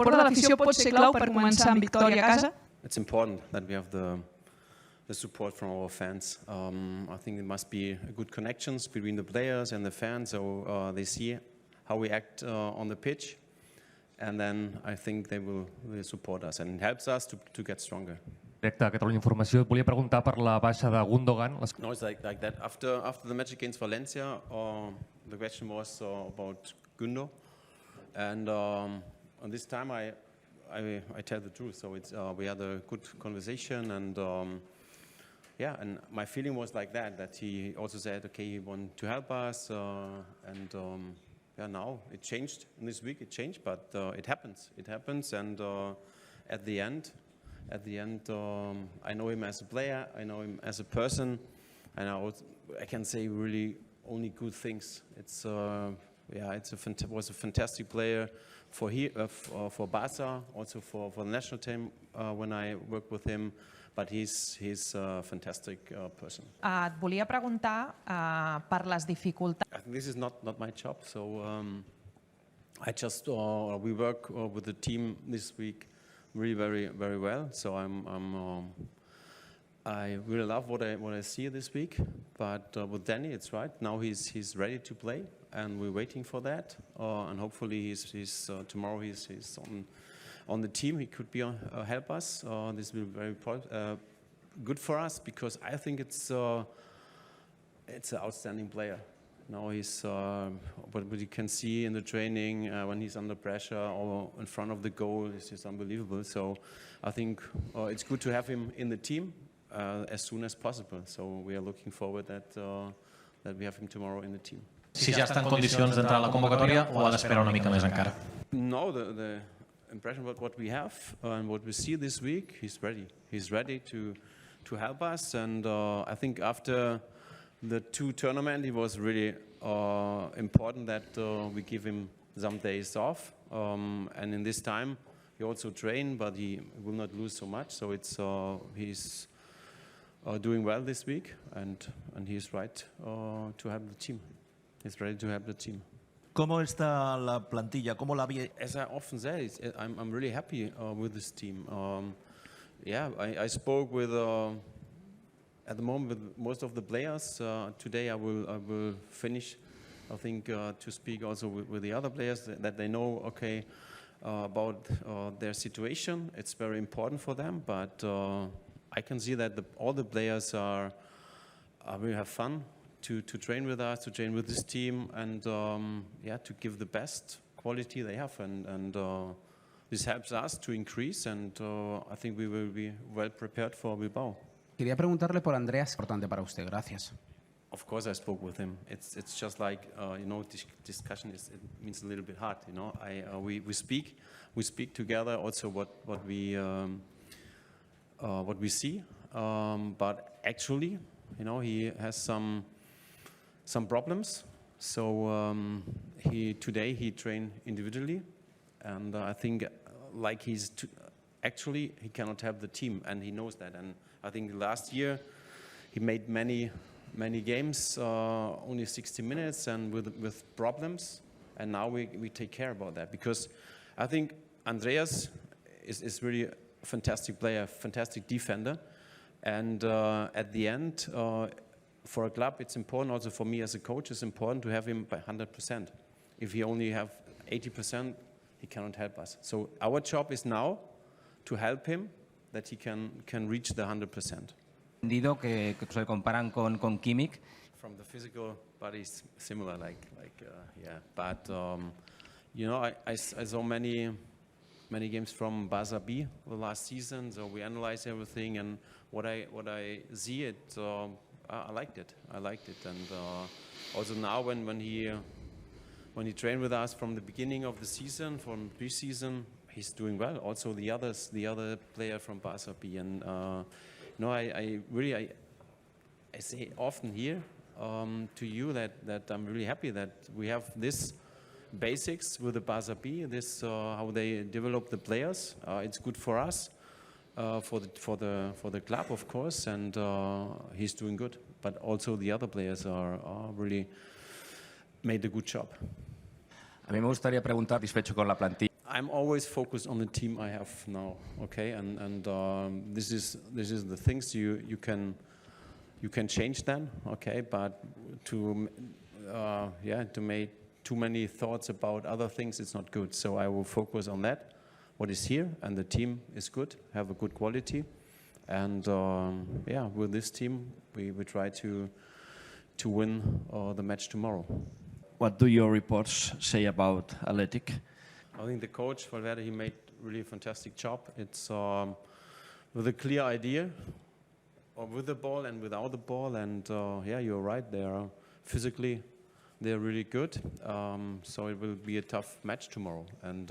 suport de l'afició pot ser clau per començar amb victòria a casa? It's important that we have the support from our fans. I think it must be good connections between the players and the fans, so they see how we act on the pitch, and then I think they will support us, and it helps us to get stronger. Directe a Catalunya Informació, et volia preguntar per la baixa de Gündogan. No, it's like that. After the match against Valencia, the question was about Gündo, and this time I tell the truth. So we had a good conversation, and yeah, and my feeling was like that he also said, okay, he wanted to help us, and yeah, now it changed in this week. It changed, but it happens, and at the end, I know him as a player, I know him as a person, and I can say really only good things. It's yeah, was a fantastic player for Barça, also for the national team when I worked with him. But he's a fantastic person. Et volia preguntar per les dificultats. I think this is not my job, so I just we work with the team this week really very well. So I really love what I see this week. But with Danny, it's right. Now he's ready to play, and we're waiting for that. And hopefully he's tomorrow he's on the team. He could be help us. This will be very good for us, because I think it's an outstanding player. Now he's what you can see in the training when he's under pressure or in front of the goal is just unbelievable. So I think it's good to have him in the team as soon as possible. So we are looking forward that we have him tomorrow in the team. Si ja està en condicions d'entrar a la convocatòria o ha d'esperar una mica més encara? No, the impression about what we have and what we see this week, he's ready. He's ready to help us, and I think after the 2 tournaments, it was really important that we give him some days off. And in this time, he also trained, but he will not lose so much. So he's doing well this week, and he's right to have the team. He's ready to have the team. ¿Cómo está la plantilla? ¿Cómo la vi? As I often say, I'm really happy with this team. Yeah, I spoke with at the moment with most of the players. Today I will finish, I think, to speak also with the other players that they know, okay, about their situation. It's very important for them, but I can see that all the players will have fun to train with us, to train with this team, and yeah, to give the best quality they have, and this helps us to increase, and I think we will be well prepared for Bilbao. Quería preguntarle por Andreas, importante para usted. Gracias. Of course, I spoke with him. It's just like you know, discussion it means a little bit hard. You know, we speak together. Also, what we see, but actually, you know, he has some problems. So today he trained individually, and I think like actually he cannot help the team, and he knows that. And I think last year he made many games, only 60 minutes, and with problems. And now we take care about that, because I think Andreas is really a fantastic player, fantastic defender, and at the end. For a club, it's important, also for me as a coach, it's important to have him by 100%. If he only have 80%, he cannot help us. So our job is now to help him, that he can reach the 100%. Entendido que se comparan con Kimmich. From the physical body, similar, yeah. But you know, I saw many games from Barça B the last season. So we analyze everything, and what I see I liked it, and also now when he trained with us from the beginning of the season, from pre-season, he's doing well. Also the other player from Barça B, and you know, I say often here to you that I'm really happy that we have this basics with the Barça B. This how they develop the players. It's good for us. For the club, of course, and he's doing good. But also the other players are really made a good job. A mí me gustaría preguntar, satisfecho con la plantilla. I'm always focused on the team I have now, okay, and this is the things you can change then, okay, but to make too many thoughts about other things, it's not good. So I will focus on that, what is here, and the team is good, have a good quality, and with this team we try to win the match tomorrow. What do your reports say about Athletic? I think the coach, Valverde, he made really a fantastic job. It's with a clear idea, or with the ball and without the ball. And you're right. They are physically, they're really good. So it will be a tough match tomorrow. And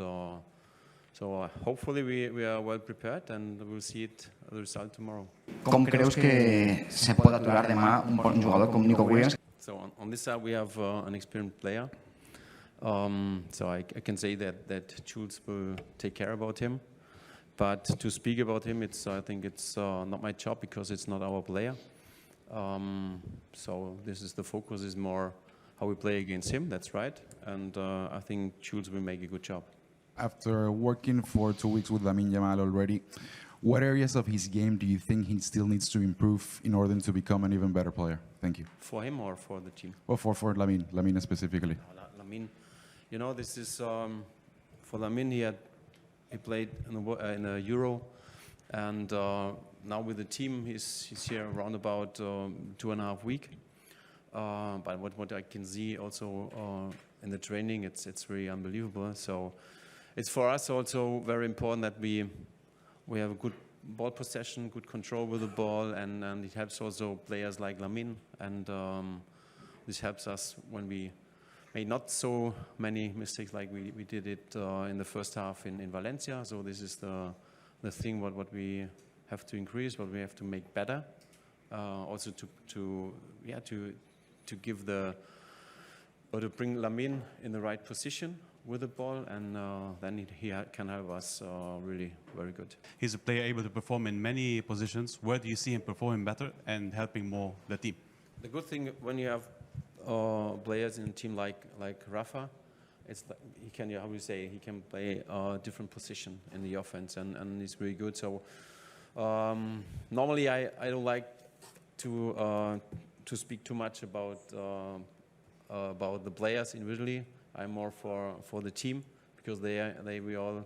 hopefully we are well prepared, and we'll see the result tomorrow. Com creus que se pot aturar demà un bon jugador com Nico Williams? So on this side we have an experienced player. So I can say that Jules will take care about him. But to speak about him, I think it's not my job, because it's not our player. So this is the focus is more how we play against him. That's right. And I think Jules will make a good job. After working for 2 weeks with Lamine Yamal already, what areas of his game do you think he still needs to improve in order to become an even better player? Thank you. For him or for the team? Well, for Lamine specifically. Lamine, this is for Lamine. He played in a Euro, and now with the team he's here around about 2.5 weeks. But what I can see also in the training, it's really unbelievable. So it's for us also very important that we have a good ball possession, good control with the ball, and it helps also players like Lamine, and this helps us when we made not so many mistakes like we did it in the first half in Valencia. So this is the thing what we have to increase, what we have to make better, also to give to bring Lamine in the right position with the ball, and then he can help us really very good. He's a player able to perform in many positions. Where do you see him performing better and helping more the team? The good thing when you have players in a team like Rafa, it's like he can play a different position in the offense, and he's really good. So normally I don't like to speak too much about the players individually. I'm more for the team, because we all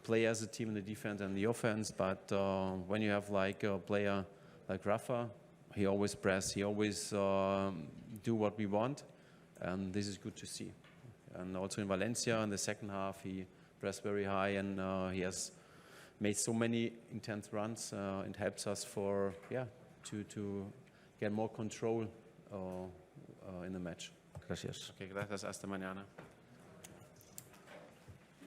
play as a team in the defense and the offense. But when you have like a player like Rafa, he always press, he always do what we want, and this is good to see. And also in Valencia in the second half, he pressed very high, and he has made so many intense runs. It helps us to get more control in the match. Gracias. Okay, gracias. Hasta mañana.